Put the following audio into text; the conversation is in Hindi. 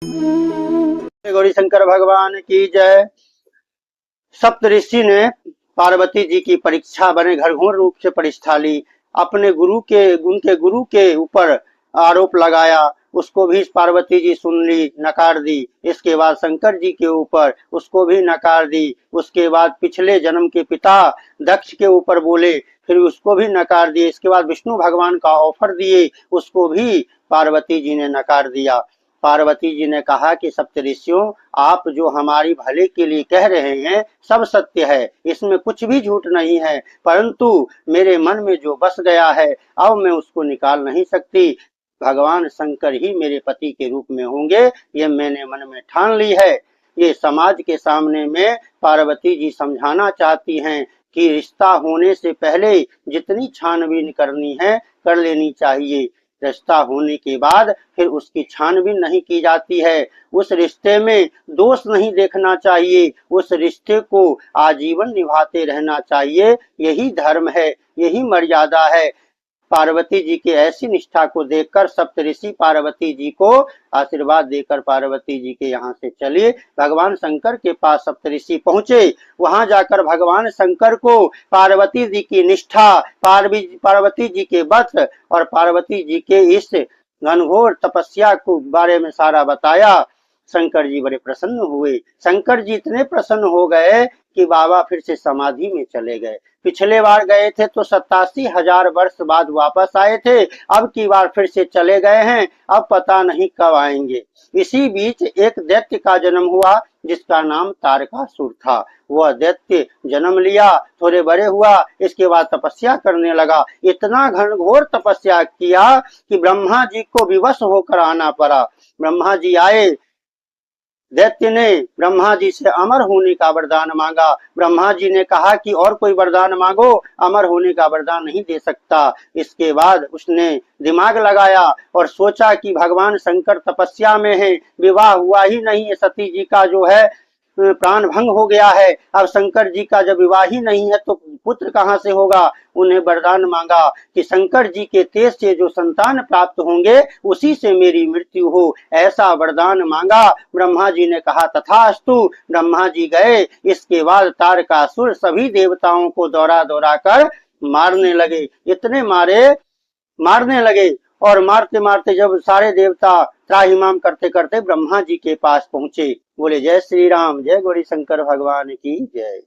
गौरी शंकर भगवान की जय। सप्तऋषि ने पार्वती जी की परीक्षा बने घरघोर रूप से परीक्षा ली। अपने उनके गुरु के ऊपर आरोप लगाया, उसको भी पार्वती जी सुन ली, नकार दी। इसके बाद शंकर जी के ऊपर, उसको भी नकार दी। उसके बाद पिछले जन्म के पिता दक्ष के ऊपर बोले, फिर उसको भी नकार दिए। इसके बाद विष्णु भगवान का ऑफर दिए, उसको भी पार्वती जी ने नकार दिया। पार्वती जी ने कहा कि सप्तऋषियों, आप जो हमारी भले के लिए कह रहे हैं सब सत्य है, इसमें कुछ भी झूठ नहीं है, परंतु मेरे मन में जो बस गया है अब मैं उसको निकाल नहीं सकती। भगवान शंकर ही मेरे पति के रूप में होंगे, ये मैंने मन में ठान ली है। ये समाज के सामने में पार्वती जी समझाना चाहती हैं कि रिश्ता होने से पहले जितनी छानबीन करनी है कर लेनी चाहिए। रिश्ता होने के बाद फिर उसकी छानबीन नहीं की जाती है। उस रिश्ते में दोष नहीं देखना चाहिए, उस रिश्ते को आजीवन निभाते रहना चाहिए। यही धर्म है, यही मर्यादा है। पार्वती जी की ऐसी निष्ठा को देखकर सप्तऋषि पार्वती जी को आशीर्वाद देकर पार्वती जी के यहाँ से चले भगवान शंकर के पास सप्तऋषि पहुंचे। वहां जाकर भगवान शंकर को पार्वती जी की निष्ठा, पार्वती जी के व्रत और पार्वती जी के इस घनघोर तपस्या को बारे में सारा बताया। शंकर जी बड़े प्रसन्न हुए। शंकर जी इतने प्रसन्न हो गए कि बाबा फिर से समाधि में चले गए। पिछले बार गए थे तो 87,000 वर्ष बाद वापस आए थे, अब की बार फिर से चले गए हैं, अब पता नहीं कब आएंगे। इसी बीच एक दैत्य का जन्म हुआ जिसका नाम तारकासुर था। वह दैत्य जन्म लिया, थोड़े बड़े हुआ, इसके बाद तपस्या करने लगा। इतना घनघोर तपस्या किया कि ब्रह्मा जी को विवश होकर आना पड़ा। ब्रह्मा जी आए, दैत्य ने ब्रह्मा जी से अमर होने का वरदान मांगा। ब्रह्मा जी ने कहा कि और कोई वरदान मांगो, अमर होने का वरदान नहीं दे सकता। इसके बाद उसने दिमाग लगाया और सोचा कि भगवान शंकर तपस्या में है, विवाह हुआ ही नहीं है, सती जी का जो है प्राण भंग हो गया है। अब शंकर जी का जब विवाह ही नहीं है तो पुत्र कहाँ से होगा। उन्हें वरदान मांगा कि शंकर जी के तेज से जो संतान प्राप्त होंगे उसी से मेरी मृत्यु हो, ऐसा वरदान मांगा। ब्रह्मा जी ने कहा तथास्तु। ब्रह्मा जी गए। इसके बाद तारकासुर सभी देवताओं को दौड़ा दौड़ा कर मारने लगे। इतने मारने लगे और मारते मारते जब सारे देवता त्राहिमाम करते करते ब्रह्मा जी के पास पहुंचे। बोले जय श्री राम, जय गौरी शंकर भगवान की जय।